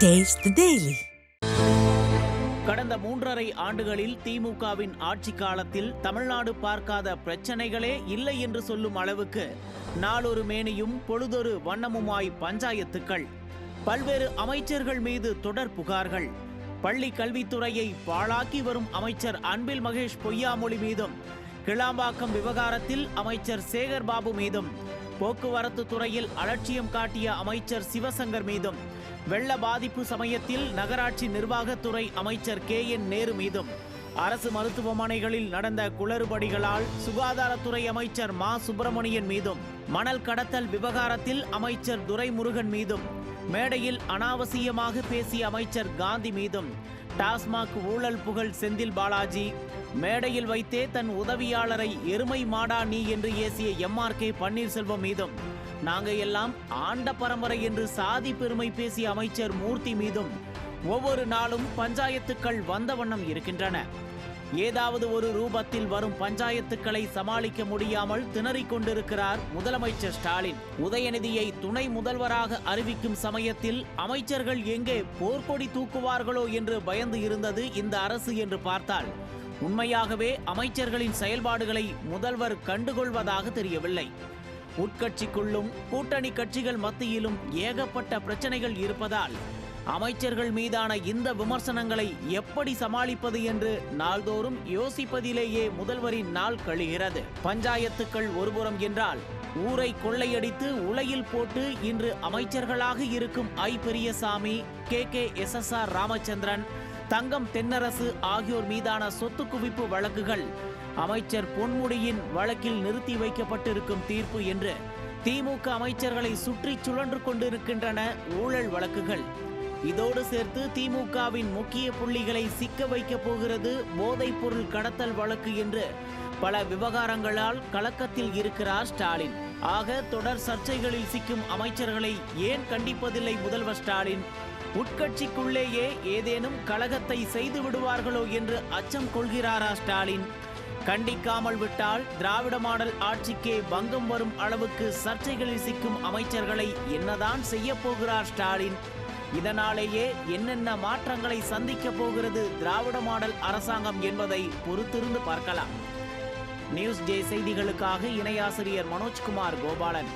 Taste the Daily. கடந்த 3.5 ஆண்டுகளில் திமுகவின் ஆட்சி காலத்தில் தமிழ்நாடு பார்க்காத பிரச்சனைகளே இல்லை என்று சொல்லும் அளவுக்கு நாளொரு மேனியும் பொழுதொரு வண்ணமுமாய் பஞ்சாயத்துக்கள், பல்வேறு அமைச்சர்கள் மீது தொடர் புகார்கள், பள்ளி கல்வித்துறையை பாழாக்கி வரும் அமைச்சர் அன்பில் மகேஷ் பொய்யாமொழி மீதும், கிளாம்பாக்கம் விவகாரத்தில் அமைச்சர் சேகர் பாபு மீதும், போக்குவரத்து துறையில் அலட்சியம் காட்டிய அமைச்சர் சிவசங்கர் மீதும், வெள்ள பாதிப்பு சமயத்தில் நகராட்சி நிர்வாகத்துறை அமைச்சர் KN நேரு மீதும், அரசு மருத்துவமனைகளில் நடந்த குளறுபடிகளால் சுகாதாரத்துறை அமைச்சர் மா சுப்பிரமணியன் மீதும், மணல் கடத்தல் விவகாரத்தில் அமைச்சர் துரைமுருகன் மீதும், மேடையில் அனாவசியமாக பேசிய அமைச்சர் காந்தி மீதும், டாஸ்மாக் ஊழல் புகழ் செந்தில் பாலாஜி, மேடையில் வைத்தே தன் உதவியாளரை எருமை மாடா நீ என்று ஏசிய MRK பன்னீர்செல்வம் மீதும், நாங்க எல்லாம் ஆண்ட பரம்பரை என்று சாதி பெருமை பேசிய அமைச்சர் மூர்த்தி மீதும் ஒவ்வொரு நாளும் பஞ்சாயத்துக்கள் வந்த வண்ணம் இருக்கின்றன. ஏதாவது ஒரு ரூபத்தில் வரும் பஞ்சாயத்துக்களை சமாளிக்க முடியாமல் திணறிக் கொண்டிருக்கிறார் முதலமைச்சர் ஸ்டாலின். உதயநிதியை துணை முதல்வராக அறிவிக்கும் சமயத்தில் அமைச்சர்கள் எங்கே போர்க்கொடி தூக்குவார்களோ என்று பயந்து இருந்தது இந்த அரசு என்று பார்த்தால், உண்மையாகவே அமைச்சர்களின் செயல்பாடுகளை முதல்வர் கண்டுகொள்வதாக தெரியவில்லை. உட்கட்சிக்குள்ளும் கூட்டணி கட்சிகள் மத்தியிலும் ஏகப்பட்ட பிரச்சனைகள் இருப்பதால் அமைச்சர்கள் மீதான இந்த விமர்சனங்களை எப்படி சமாளிப்பது என்று நாள்தோறும் யோசிப்பதிலேயே முதல்வரின் நாள் கழிகிறது. பஞ்சாயத்துக்கள் ஒருபுறம் என்றால், ஊரை கொள்ளையடித்து உலையில் போட்டு இன்று அமைச்சர்களாக இருக்கும் பெரியசாமி, KKSSR ராமச்சந்திரன், தங்கம் தென்னரசு ஆகியோர் மீதான சொத்து குவிப்பு வழக்குகள், அமைச்சர் பொன்முடியின் வழக்கில் நிறுத்தி வைக்கப்பட்டிருக்கும் தீர்ப்பு என்று திமுக அமைச்சர்களை சுற்றி சுழன்று கொண்டிருக்கின்றன ஊழல் வழக்குகள். இதோடு சேர்த்து திமுகவின் முக்கிய புள்ளிகளை சிக்க வைக்கப் போகிறது போதைப் பொருள் கடத்தல் வழக்கு என்று பல விவகாரங்களால் கலக்கத்தில் இருக்கிறார் ஸ்டாலின். ஆக தொடர் சர்ச்சைகளில் சிக்கும் அமைச்சர்களை ஏன் கண்டிப்பதில்லை முதல்வர் ஸ்டாலின்? உட்கட்சிக்குள்ளேயே ஏதேனும் கலகத்தை செய்து விடுவார்களோ என்று அச்சம் கொள்கிறாரா ஸ்டாலின்? கண்டிக்காமல் விட்டால் திராவிட மாடல் ஆட்சிக்கே பங்கம் வரும் அளவுக்கு சர்ச்சைகளில் சிக்கும் அமைச்சர்களை என்னதான் செய்ய போகிறார் ஸ்டாலின்? இதனாலேயே என்னென்ன மாற்றங்களை சந்திக்க போகிறது திராவிட மாடல் அரசாங்கம் என்பதை பொறுத்திருந்து பார்க்கலாம். நியூஸ் ஜே செய்திகளுக்காக இணையாசிரியர் மனோஜ்குமார் கோபாலன்.